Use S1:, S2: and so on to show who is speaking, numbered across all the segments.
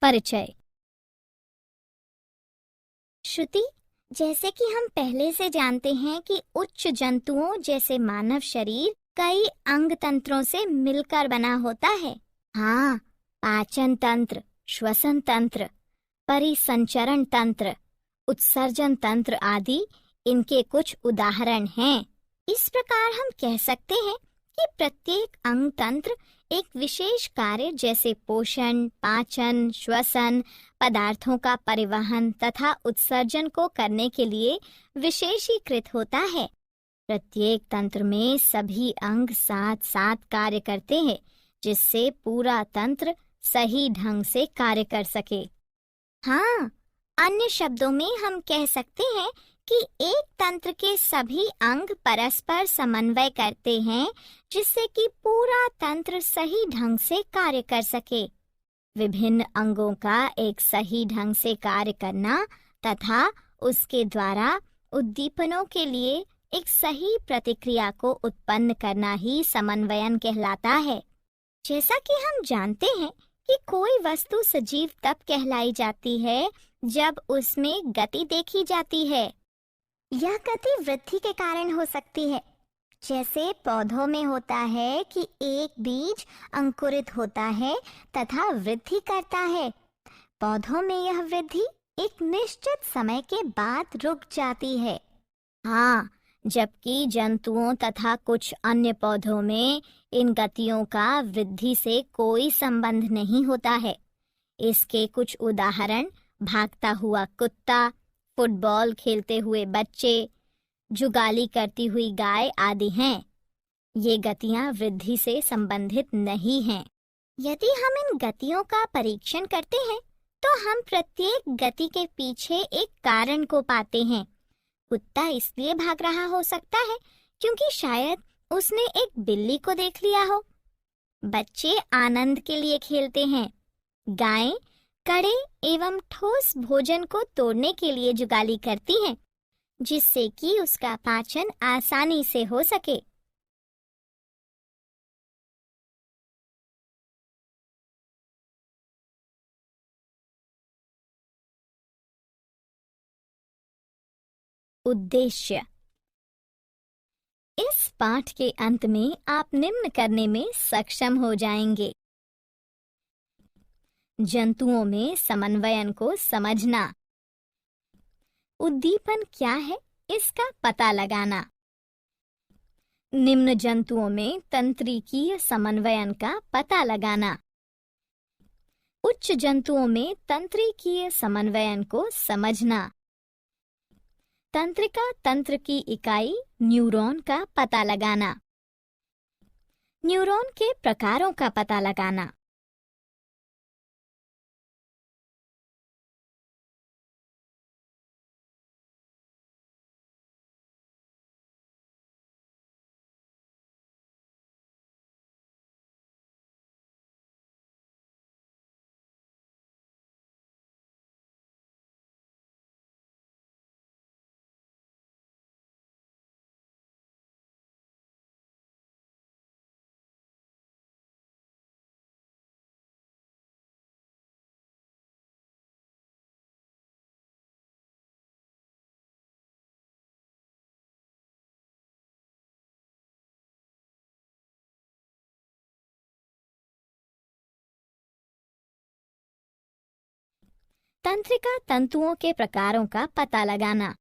S1: परिचय। श्रुति, जैसे कि हम पहले से जानते हैं कि उच्च जंतुओं जैसे मानव शरीर कई अंग तंत्रों से मिलकर बना होता है। हाँ, पाचन तंत्र, श्वसन तंत्र, परिसंचरण तंत्र, उत्सर्जन तंत्र आदि इनके कुछ उदाहरण हैं। इस प्रकार हम कह सकते हैं कि प्रत्येक अंग तंत्र एक विशेष कार्य जैसे पोषण, पाचन, श्वसन, पदार्थों का परिवहन तथा उत्सर्जन को करने के लिए विशेषीकृत होता है। प्रत्येक तंत्र में सभी अंग साथ साथ कार्य करते हैं, जिससे पूरा तंत्र सही ढंग से कार्य कर सके। हाँ, अन्य शब्दों में हम कह सकते हैं कि एक तंत्र के सभी अंग परस्पर समन्वय करते हैं, जिससे कि पूरा तंत्र सही ढंग से कार्य कर सके। विभिन्न अंगों का एक सही ढंग से कार्य करना तथा उसके द्वारा उद्दीपनों के लिए एक सही प्रतिक्रिया को उत्पन्न करना ही समन्वयन कहलाता है। जैसा कि हम जानते हैं कि कोई वस्तु सजीव तब कहलाई जाती है जब उसमें गति देखी जाती है। यह गति वृद्धि के कारण हो सकती है, जैसे पौधों में होता है कि एक बीज अंकुरित होता है तथा वृद्धि करता है। पौधों में यह वृद्धि एक निश्चित समय के बाद रुक जाती है। हाँ, जबकि जंतुओं तथा कुछ अन्य पौधों में इन गतियों का वृद्धि से कोई संबंध नहीं होता है। इसके कुछ उदाहरण भागता हुआ कुत्ता, फुटबॉल खेलते हुए बच्चे, जुगाली करती हुई गाय आदि हैं। ये गतियां वृद्धि से संबंधित नहीं हैं। यदि हम इन गतियों का परीक्षण करते हैं, तो हम प्रत्येक गति के पीछे एक कारण को पाते हैं। कुत्ता इसलिए भाग रहा हो सकता है क्योंकि शायद उसने एक बिल्ली को देख लिया हो। बच्चे आनंद के लिए खेलते हैं। गायें कड़े एवं ठोस भोजन को तोड़ने के लिए जुगाली करती हैं, जिससे कि उसका पाचन आसानी से हो सके। उद्देश्य। इस पाठ के अंत में आप निम्न करने में सक्षम हो जाएंगे। जंतुओं में समन्वयन को समझना। उद्दीपन क्या है, इसका पता लगाना। निम्न जंतुओं में तंत्रिकीय समन्वयन का पता लगाना। उच्च जंतुओं में तंत्रिकीय समन्वयन को समझना। तंत्रिका तंत्र की इकाई न्यूरॉन का पता लगाना। न्यूरॉन के प्रकारों का पता लगाना। तंत्रिका तंतुओं के प्रकारों का पता लगाना।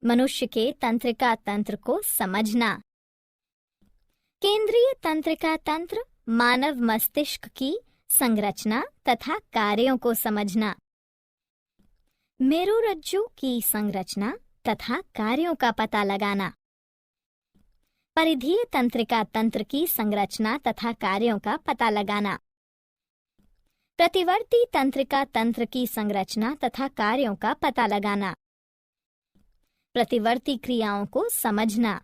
S1: मनुष्य के तंत्रिका तंत्र को समझना। केंद्रीय तंत्रिका तंत्र मानव मस्तिष्क की संरचना तथा कार्यों को समझना। मेरुरज्जु की संरचना तथा कार्यों का पता लगाना। परिधीय तंत्रिका तंत्र की संरचना तथा कार्यों का पता लगाना। प्रतिवर्ती तंत्रिका तंत्र की संरचना तथा कार्यों का पता लगाना। प्रतिवर्ती क्रियाओं को समझना।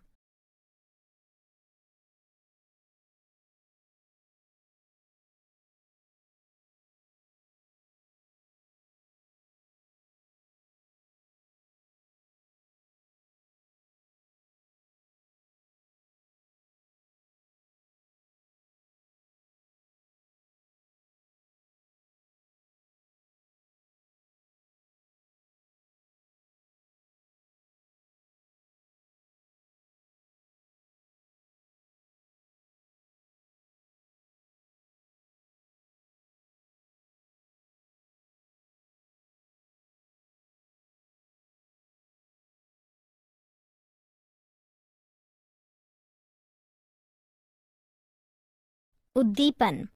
S1: उद्दीपन।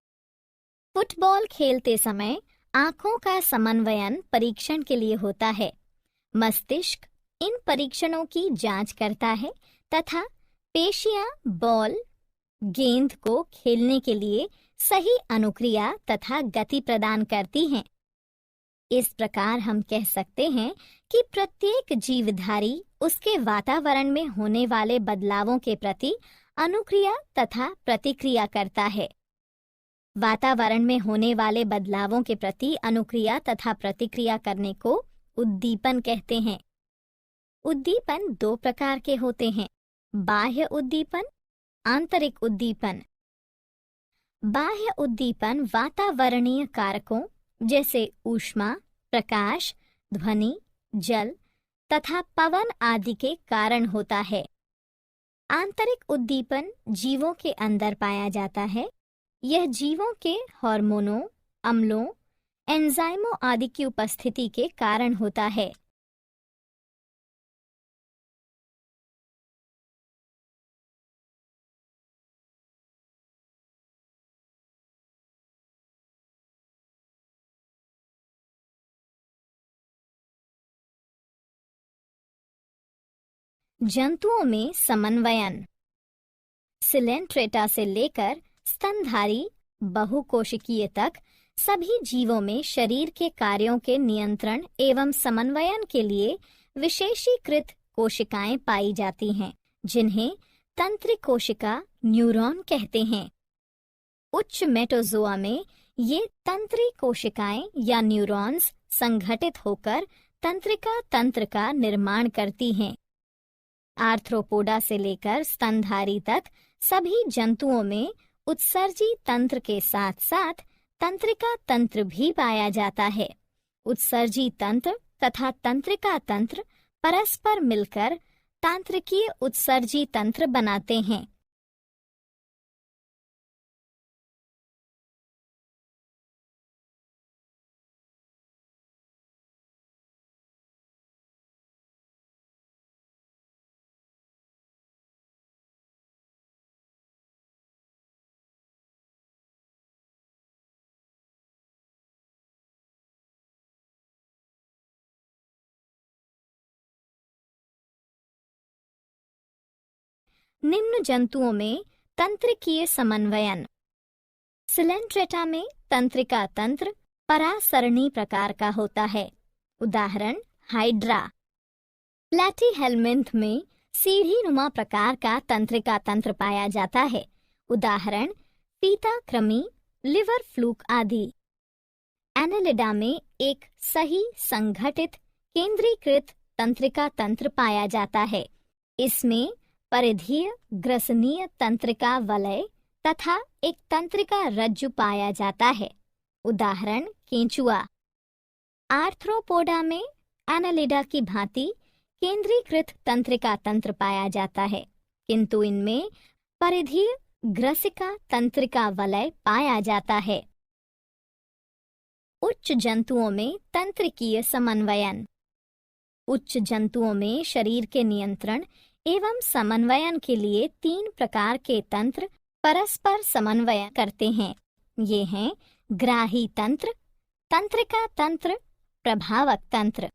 S1: फुटबॉल खेलते समय आंखों का समन्वयन परीक्षण के लिए होता है। मस्तिष्क इन परीक्षणों की जांच करता है तथा पेशियां बॉल गेंद को खेलने के लिए सही अनुक्रिया तथा गति प्रदान करती हैं। इस प्रकार हम कह सकते हैं कि प्रत्येक जीवधारी उसके वातावरण में होने वाले बदलावों के प्रति अनुक्रिया तथा प्रतिक्रिया करता है। वातावरण में होने वाले बदलावों के प्रति अनुक्रिया तथा प्रतिक्रिया करने को उद्दीपन कहते हैं। उद्दीपन दो प्रकार के होते हैं, बाह्य उद्दीपन, आंतरिक उद्दीपन। बाह्य उद्दीपन वातावरणीय कारकों जैसे ऊष्मा, प्रकाश, ध्वनि, जल तथा पवन आदि के कारण होता है। आंतरिक उद्दीपन जीवों के अंदर पाया जाता है। यह जीवों के हार्मोनों, अम्लों, एंजाइमों आदि की उपस्थिति के कारण होता है। जंतुओं में समन्वयन। सिलेंट्रेटा से लेकर स्तनधारी बहुकोशिकीय तक सभी जीवों में शरीर के कार्यों के नियंत्रण एवं समन्वयन के लिए विशेषीकृत कोशिकाएं पाई जाती हैं, जिन्हें तंत्रिक कोशिका न्यूरॉन कहते हैं। उच्च मेटोजोआ में ये तंत्रिक कोशिकाएं या न्यूरॉन्स संगठित होकर तंत्रिका तंत्र का निर्माण करती हैं। आर्थ्रोपोडा से लेकर स्तनधारी तक सभी जंतुओं में उत्सर्जी तंत्र के साथ साथ तंत्रिका तंत्र भी पाया जाता है। उत्सर्जी तंत्र तथा तंत्रिका तंत्र परस्पर मिलकर तांत्रिकीय उत्सर्जी तंत्र बनाते हैं। निम्न जंतुओं में तंत्रिकीय समन्वयन। सिलेंट्रेटा में तंत्रिका तंत्र परासरणी प्रकार का होता है। उदाहरण हाइड्रा। प्लैटीहेल्मिन्थ में सीढ़ीनुमा प्रकार का तंत्रिका तंत्र पाया जाता है। उदाहरण फीता कृमि, लिवर फ्लूक आदि। एनेलिडा में एक सही संगठित केंद्रीकृत तंत्रिका तंत्र पाया जाता है। इसमें परिधीय ग्रसनीय तंत्रिका वलय तथा एक तंत्रिका रज्जु पाया जाता है। उदाहरण केंचुआ। आर्थ्रोपोडा में एनालिडा की भांति केंद्रीकृत तंत्रिका तंत्र पाया जाता है, किंतु इनमें परिधीय ग्रसिका तंत्रिका वलय पाया जाता है। उच्च जंतुओं में तंत्रिकीय समन्वयन। उच्च जंतुओं में शरीर के नियंत्रण एवं समन्वयन के लिए 3 प्रकार के तंत्र परस्पर समन्वय करते हैं। ये हैं ग्राही तंत्र, तंत्रिका तंत्र, प्रभावक तंत्र।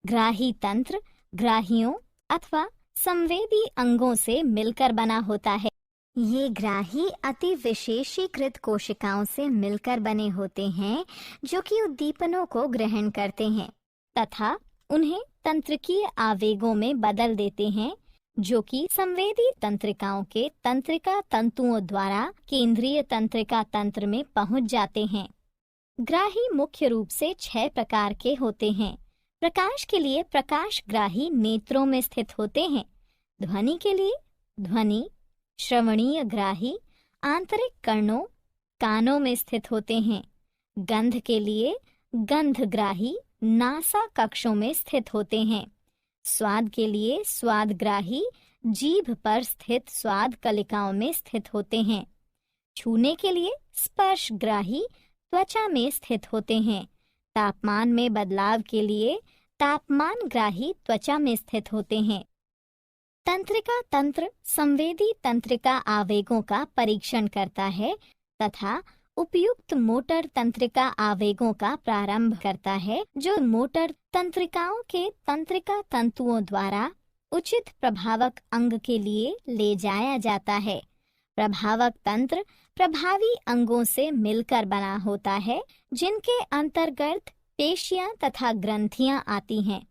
S1: ग्राही तंत्र ग्राहियों अथवा संवेदी अंगों से मिलकर बना होता है। ये ग्राही अति विशेषीकृत कोशिकाओं से मिलकर बने होते हैं, जो कि उद्दीपनों को ग्रहण करते हैं तथा उन्हें तंत्रिकीय आवेगों में बदल देते हैं, जो कि संवेदी तंत्रिकाओं के तंत्रिका तंतुओं द्वारा केंद्रीय तंत्रिका तंत्र में पहुंच जाते हैं। ग्राही मुख्य रूप से 6 प्रकार के होते हैं। प्रकाश के लिए प्रकाशग्राही नेत्रों में स्थित होते हैं। ध्वनि के लिए ध्वनि, श्रवणीय ग्राही आंतरिक कर्णों कानों में स्थित होते हैं। गंध के लिए गंधग्राही नासा कक्षों में स्थित होते हैं। स्वाद के लिए स्वादग्राही जीभ पर स्थित स्वाद कलिकाओं में स्थित होते हैं। छूने के लिए स्पर्शग्राही त्वचा में स्थित होते हैं। तापमान में बदलाव के लिए तापमानग्राही त्वचा में स्थित होते हैं। तंत्रिका तंत्र संवेदी तंत्रिका आवेगों का परीक्षण करता है तथा उपयुक्त मोटर तंत्रिका आवेगों का प्रारंभ करता है, जो मोटर तंत्रिकाओं के तंत्रिका तंतुओं द्वारा उचित प्रभावक अंग के लिए ले जाया जाता है। प्रभावक तंत्र प्रभावी अंगों से मिलकर बना होता है, जिनके अंतर्गत पेशियां तथा ग्रंथियां आती हैं।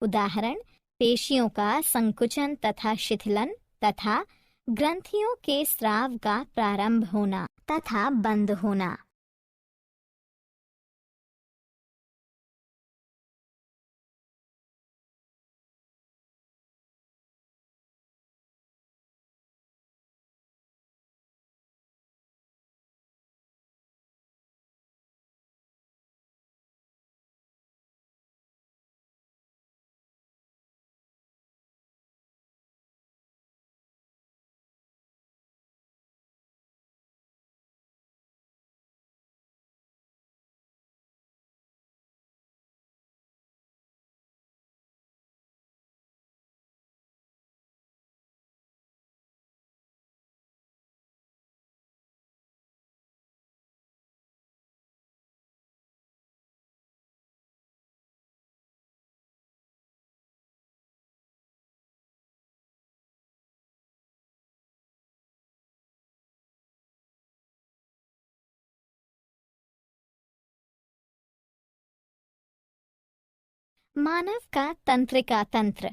S1: उदाहरण, पेशियों का संकुचन तथा शिथिलन तथा ग्रंथियों के स्राव का प्रारंभ होना तथा बंद होना। मानव का तंत्रिका तंत्र।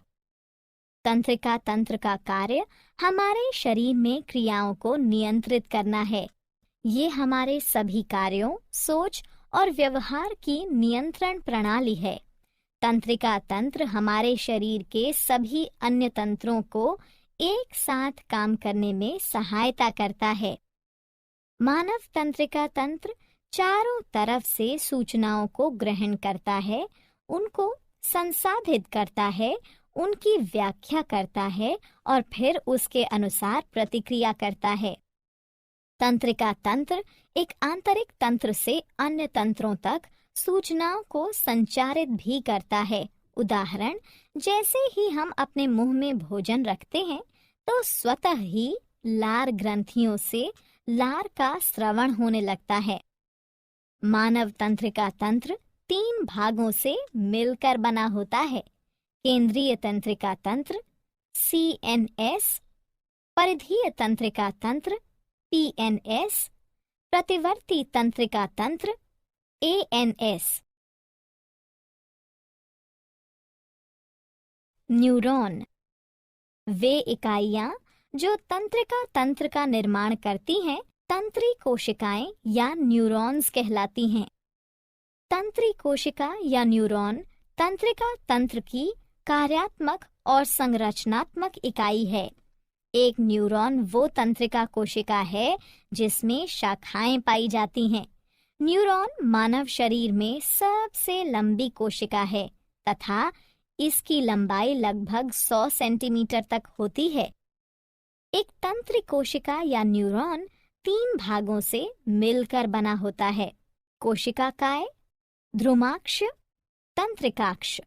S1: तंत्रिका तंत्र का कार्य हमारे शरीर में क्रियाओं को नियंत्रित करना है। ये हमारे सभी कार्यों, सोच और व्यवहार की नियंत्रण प्रणाली है। तंत्रिका तंत्र हमारे शरीर के सभी अन्य तंत्रों को एक साथ काम करने में सहायता करता है। मानव तंत्रिका तंत्र चारों तरफ से सूचनाओं को ग्रहण करता है, उनको संसाधित करता है, उनकी व्याख्या करता है और फिर उसके अनुसार प्रतिक्रिया करता है। तंत्रिका तंत्र एक आंतरिक तंत्र से अन्य तंत्रों तक सूचनाओं को संचारित भी करता है। उदाहरण, जैसे ही हम अपने मुंह में भोजन रखते हैं तो स्वतः ही लार ग्रंथियों से लार का स्रवण होने लगता है। मानव तंत्रिका तंत्र 3 भागों से मिलकर बना होता है। केंद्रीय तंत्रिका तंत्र CNS, परिधीय तंत्रिका तंत्र PNS, प्रतिवर्ती तंत्रिका तंत्र ANS। न्यूरॉन वे इकाइयां जो तंत्रिका तंत्र का निर्माण करती हैं, तंत्री कोशिकाएं या न्यूरॉन्स कहलाती हैं। तंत्री कोशिका या न्यूरॉन तंत्रिका तंत्र की कार्यात्मक और संरचनात्मक इकाई है। एक न्यूरॉन वो तंत्रिका कोशिका है जिसमें शाखाएं पाई जाती हैं। न्यूरॉन मानव शरीर में सबसे लंबी कोशिका है तथा इसकी लंबाई लगभग 100 सेंटीमीटर तक होती है। एक तंत्री कोशिका या न्यूरॉन 3 भागों से मिलकर बना होता है। कोशिका काय, ध्रुमाक्ष, तंत्रिकाक्ष।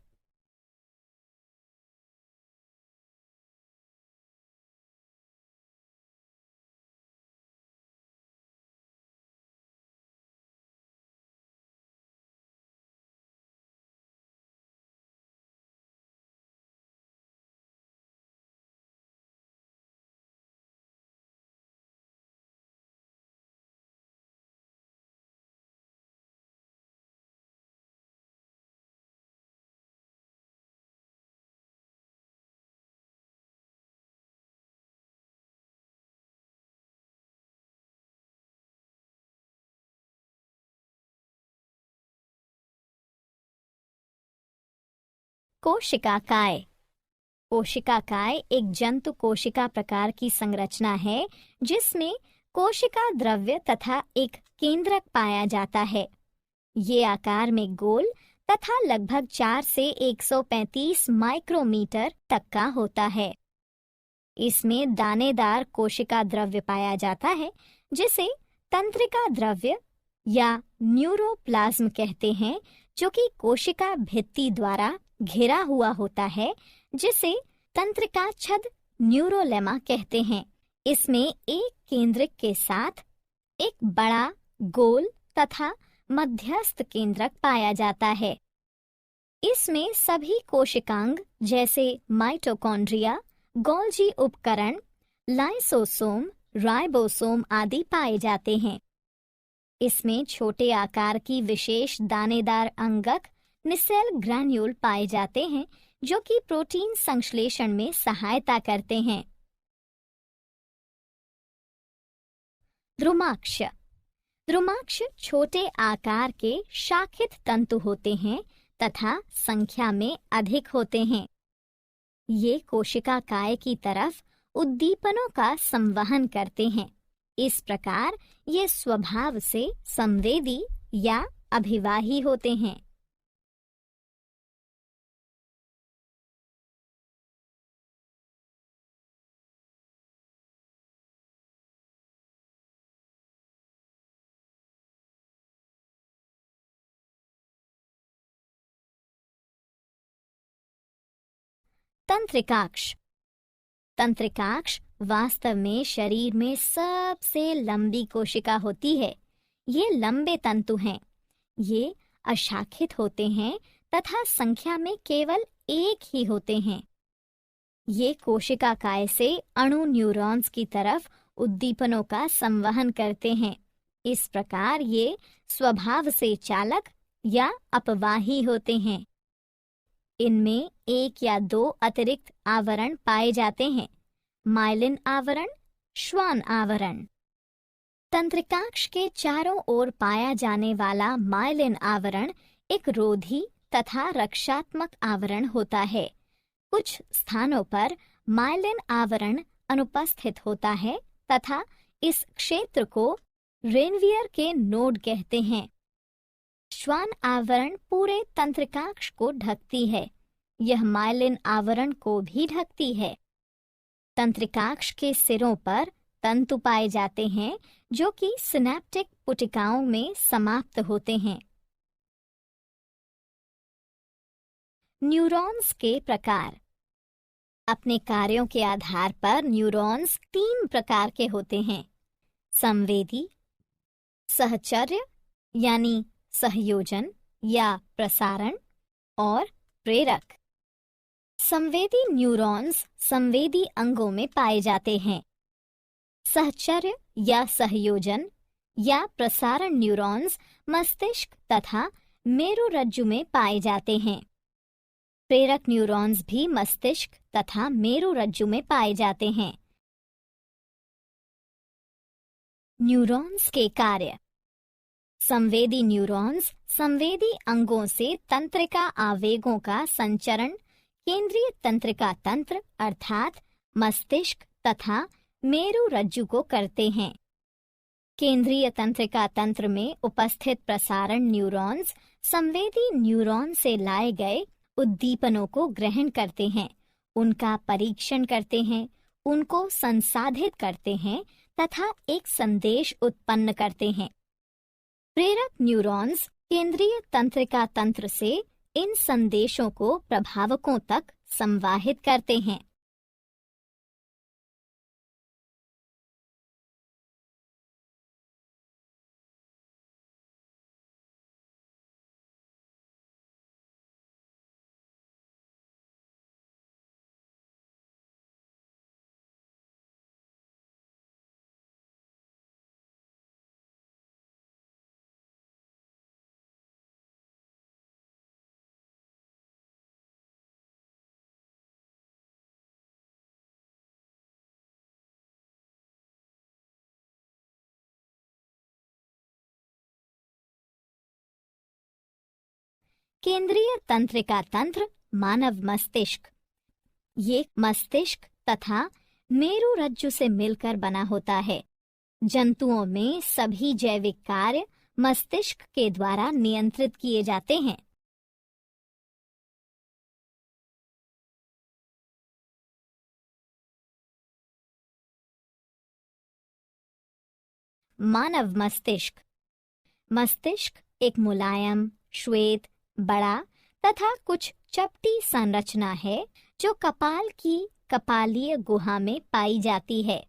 S1: कोशिका काय। कोशिका काय एक जंतु कोशिका प्रकार की संरचना है जिसमें कोशिका द्रव्य तथा एक केंद्रक पाया जाता है। ये आकार में गोल तथा लगभग 4 से 135 माइक्रोमीटर तक का होता है। इसमें दानेदार कोशिका द्रव्य पाया जाता है जिसे तंत्रिका द्रव्य या न्यूरोप्लाज्म कहते हैं, जो कि कोशिका भित्ति द्वारा घिरा हुआ होता है, जिसे तंत्रिका छद न्यूरोलेमा कहते हैं। इसमें एक केंद्रक के साथ एक बड़ा, गोल तथा मध्यस्थ केंद्रक पाया जाता है। इसमें सभी कोशिकांग जैसे माइटोकॉन्ड्रिया, गोल्जी उपकरण, लाइसोसोम, राइबोसोम आदि पाए जाते हैं। इसमें छोटे आकार की विशेष दानेदार अंगक निसेल ग्रैन्यूल पाए जाते हैं जो कि प्रोटीन संश्लेषण में सहायता करते हैं। द्रुमाक्ष। द्रुमाक्ष छोटे आकार के शाखित तंतु होते हैं तथा संख्या में अधिक होते हैं। ये कोशिका काय की तरफ उद्दीपनों का संवहन करते हैं। इस प्रकार ये स्वभाव से संवेदी या अभिवाही होते हैं। तंत्रिकाक्ष। तंत्रिकाक्ष वास्तव में शरीर में सबसे लंबी कोशिका होती है। ये लंबे तंतु हैं। ये अशाखित होते हैं तथा संख्या में केवल एक ही होते हैं। ये कोशिका काय से अणु न्यूरॉन्स की तरफ उद्दीपनों का संवहन करते हैं। इस प्रकार ये स्वभाव से चालक या अपवाही होते हैं। इनमें एक या दो अतिरिक्त आवरण पाए जाते हैं, माइलिन आवरण, श्वान आवरण। तंत्रिकाक्ष के चारों ओर पाया जाने वाला माइलिन आवरण एक रोधी तथा रक्षात्मक आवरण होता है। कुछ स्थानों पर माइलिन आवरण अनुपस्थित होता है तथा इस क्षेत्र को रेनवियर के नोड कहते हैं। श्वान आवरण पूरे तंत्रिकाक्ष को ढकती है। यह माइलिन आवरण को भी ढकती है। तंत्रिकाक्ष के सिरों पर तंतु पाए जाते हैं जो कि सिनेप्टिक पुटिकाओं में समाप्त होते हैं। न्यूरॉन्स के प्रकार। अपने कार्यों के आधार पर न्यूरॉन्स 3 प्रकार के होते हैं: संवेदी, सहचर्य यानी सहयोजन या प्रसारण, और प्रेरक। संवेदी न्यूरॉन्स संवेदी अंगों में पाए जाते हैं। सहचर्य या सहयोजन या प्रसारण न्यूरॉन्स मस्तिष्क तथा मेरुरज्जु में पाए जाते हैं। प्रेरक न्यूरॉन्स भी मस्तिष्क तथा मेरुरज्जु में पाए जाते हैं। न्यूरॉन्स के कार्य। संवेदी न्यूरॉन्स संवेदी अंगों से तंत्रिका आवेगों का संचरण केंद्रीय तंत्रिका तंत्र अर्थात मस्तिष्क तथा मेरुरज्जु को करते हैं। केंद्रीय तंत्रिका तंत्र में उपस्थित प्रसारण न्यूरॉन्स संवेदी न्यूरॉन से लाए गए उद्दीपनों को ग्रहण करते हैं, उनका परीक्षण करते हैं, उनको संसाधित करते हैं तथा एक संदेश उत्पन्न करते हैं। प्रेरक न्यूरॉन्स केंद्रीय तंत्रिका तंत्र से इन संदेशों को प्रभावकों तक संवाहित करते हैं। केंद्रीय तंत्रिका तंत्र मानव मस्तिष्क। ये मस्तिष्क तथा मेरुरज्जु से मिलकर बना होता है। जंतुओं में सभी जैविक कार्य मस्तिष्क के द्वारा नियंत्रित किए जाते हैं। मानव मस्तिष्क। मस्तिष्क एक मुलायम, श्वेत, बड़ा तथा कुछ चपटी संरचना है जो कपाल की कपालीय गुहा में पाई जाती है।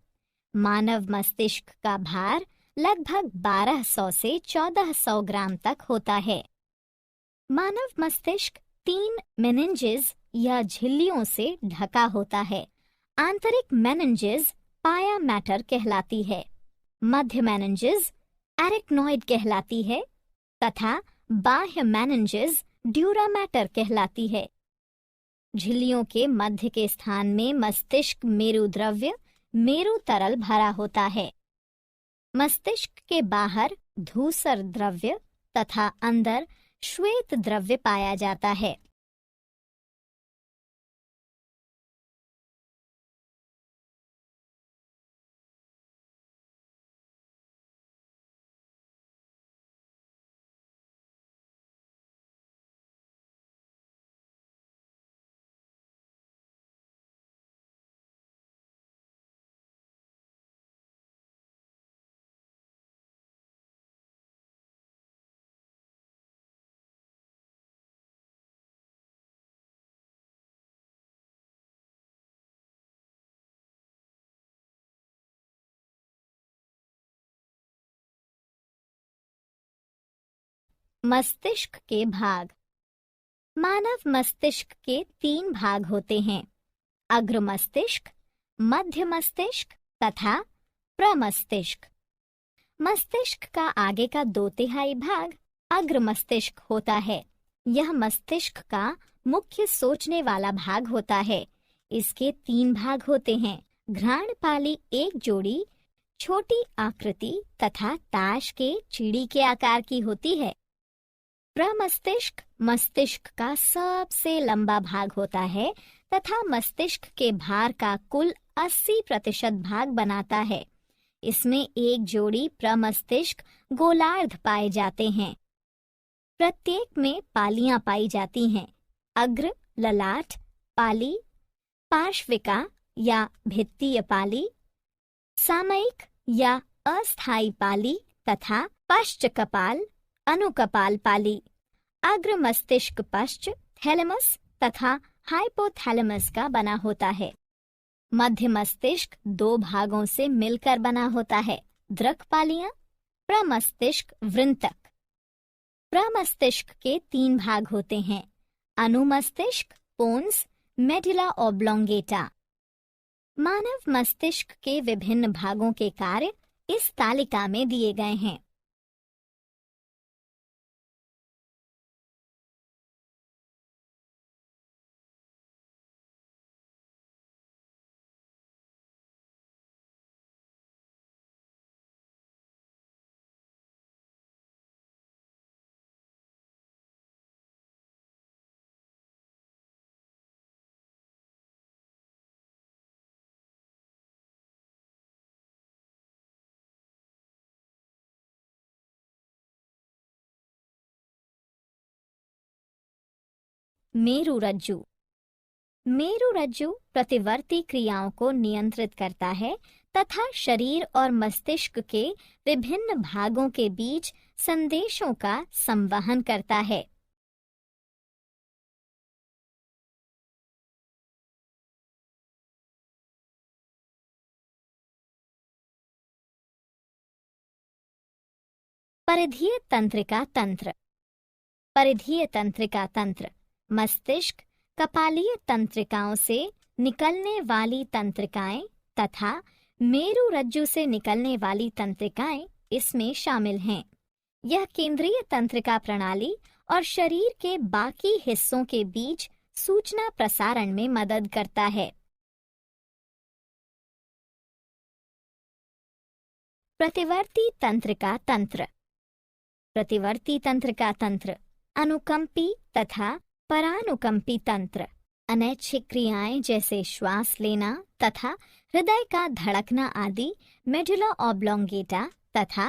S1: मानव मस्तिष्क का भार लगभग 1200 से 1400 ग्राम तक होता है। मानव मस्तिष्क 3 मेनिंजेस या झिल्लियों से ढका होता है। आंतरिक मेनिंजेस पाया मैटर कहलाती है, मध्य मेनिंजेस एरिक्नॉइड कहलाती है तथा बाह्य मेनिंजेस ड्यूरा मैटर कहलाती है। झिल्लियों के मध्य के स्थान में मस्तिष्क मेरु द्रव्य मेरु तरल भरा होता है। मस्तिष्क के बाहर धूसर द्रव्य तथा अंदर श्वेत द्रव्य पाया जाता है। मस्तिष्क के भाग। मानव मस्तिष्क के 3 भाग होते हैं, अग्र मस्तिष्क, मध्य मस्तिष्क तथा प्रमस्तिष्क। मस्तिष्क का आगे का 2/3 भाग अग्र मस्तिष्क होता है। यह मस्तिष्क का मुख्य सोचने वाला भाग होता है। इसके 3 भाग होते हैं, घ्राणपाली एक जोड़ी छोटी आकृति तथा ताश के चिड़ी के आकार की होती है। प्रमस्तिष्क मस्तिष्क का सबसे लंबा भाग होता है तथा मस्तिष्क के भार का कुल 80% भाग बनाता है। इसमें एक जोड़ी प्रमस्तिष्क गोलार्ध पाए जाते हैं। प्रत्येक में पालियां पाई जाती हैं, अग्र, ललाट, पाली, पार्श्विका या भित्तीय पाली, सामयिक या अस्थायी पाली तथा पश्च कपाल, अनुकपाल पाली। अग्र मस्तिष्क पश्च, थैलेमस तथा हाइपोथैलेमस का बना होता है। मध्य मस्तिष्क 2 भागों से मिलकर बना होता है, द्रक पालियां, प्रमस्तिष्क वृंतक। प्रमस्तिष्क के 3 भाग होते हैं, अनुमस्तिष्क, पोन्स, मेडुला ऑब्लोंगेटा। मानव मस्तिष्क के विभिन्न भागों के कार्य इस तालिका में दिए गए हैं। मेरुरज्जु। मेरुरज्जु प्रतिवर्ती क्रियाओं को नियंत्रित करता है तथा शरीर और मस्तिष्क के विभिन्न भागों के बीच संदेशों का संवहन करता है। परिधीय तंत्रिका तंत्र। परिधीय तंत्रिका तंत्र मस्तिष्क, कपालीय तंत्रिकाओं से निकलने वाली तंत्रिकाएं तथा मेरुरज्जु से निकलने वाली तंत्रिकाएं इसमें शामिल हैं। यह केंद्रीय तंत्रिका प्रणाली और शरीर के बाकी हिस्सों के बीच सूचना प्रसारण में मदद करता है। प्रतिवर्ती तंत्रिका तंत्र। प्रतिवर्ती तंत्रिका तंत्र अनुकंपी तथा परानुकंपी तंत्र अनैच्छिक क्रियाएं जैसे श्वास लेना तथा हृदय का धड़कना आदि मेडुला ऑब्लोंगेटा तथा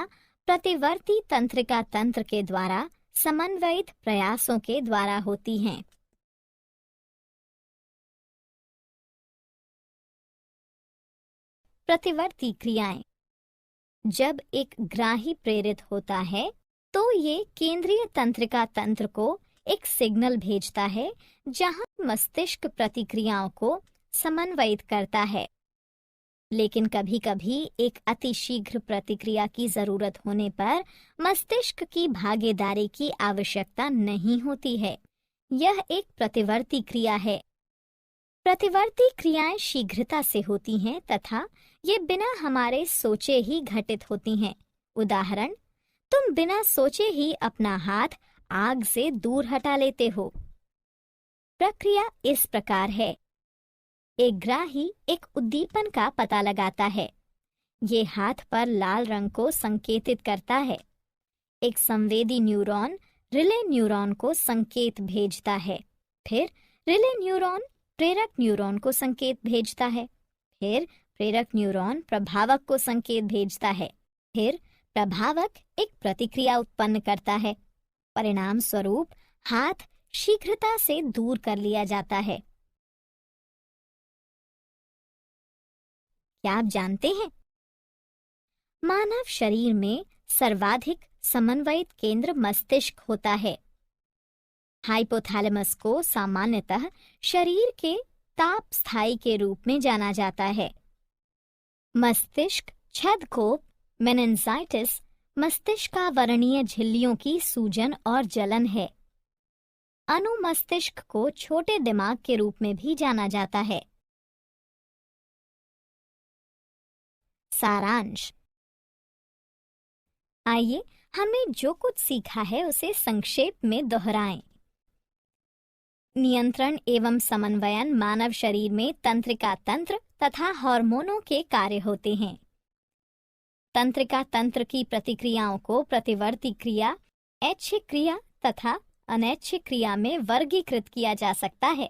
S1: प्रतिवर्ती तंत्रिका तंत्र के द्वारा समन्वयित प्रयासों के द्वारा होती हैं। प्रतिवर्ती क्रियाएं। जब एक ग्राही प्रेरित होता है तो ये केंद्रीय तंत्रिका तंत्र को एक सिग्नल भेजता है जहां मस्तिष्क प्रतिक्रियाओं को समन्वयित करता है। लेकिन कभी-कभी एक अतिशीघ्र प्रतिक्रिया की जरूरत होने पर मस्तिष्क की भागीदारी की आवश्यकता नहीं होती है। यह एक प्रतिवर्ती क्रिया है। प्रतिवर्ती क्रियाएं शीघ्रता से होती हैं तथा ये बिना हमारे सोचे ही घटित होती हैं। उदाहरण, तुम बिना सोचे ही अपना हाथ आग से दूर हटा लेते हो। प्रक्रिया इस प्रकार है। एक ग्राही एक उद्दीपन का पता लगाता है। ये हाथ पर लाल रंग को संकेतित करता है। एक संवेदी न्यूरॉन रिले न्यूरॉन को संकेत भेजता है। फिर रिले न्यूरॉन प्रेरक न्यूरॉन को संकेत भेजता है। फिर प्रेरक न्यूरॉन प्रभावक को संकेत भेजता है। फिर प्रभावक एक प्रतिक्रिया उत्पन्न करता है। परिणाम स्वरूप हाथ शीघ्रता से दूर कर लिया जाता है। क्या आप जानते हैं, मानव शरीर में सर्वाधिक समन्वयित केंद्र मस्तिष्क होता है। हाइपोथैलेमस को सामान्यतः शरीर के ताप स्थायी के रूप में जाना जाता है। मस्तिष्क छेदकोप मेनिंजाइटिस मस्तिष्कावरणीय झिल्लियों की सूजन और जलन है। अनुमस्तिष्क को छोटे दिमाग के रूप में भी जाना जाता है। सारांश। आइए हमने जो कुछ सीखा है उसे संक्षेप में दोहराएं। नियंत्रण एवं समन्वयन मानव शरीर में तंत्रिका तंत्र तथा हार्मोनों के कार्य होते हैं। तंत्रिका तंत्र की प्रतिक्रियाओं को प्रतिवर्ती क्रिया, ऐच्छिक क्रिया तथा अनैच्छिक क्रिया में वर्गीकृत किया जा सकता है।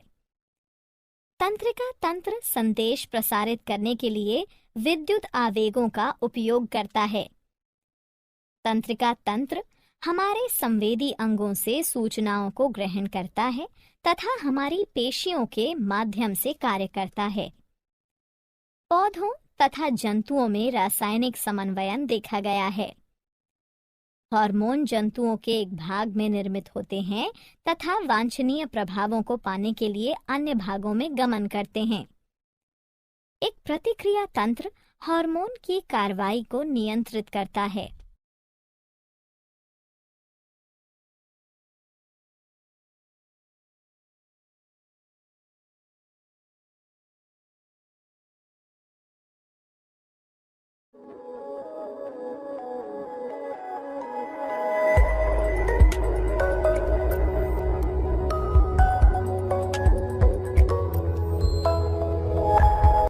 S1: तंत्रिका तंत्र संदेश प्रसारित करने के लिए विद्युत आवेगों का उपयोग करता है। तंत्रिका तंत्र हमारे संवेदी अंगों से सूचनाओं को ग्रहण करता है तथा हमारी पेशियों के माध्यम से कार्य करता है। पौधों तथा जंतुओं में रासायनिक समन्वयन देखा गया है। हार्मोन जंतुओं के एक भाग में निर्मित होते हैं तथा वांछनीय प्रभावों को पाने के लिए अन्य भागों में गमन करते हैं। एक प्रतिक्रिया तंत्र हार्मोन की कार्रवाई को नियंत्रित करता है।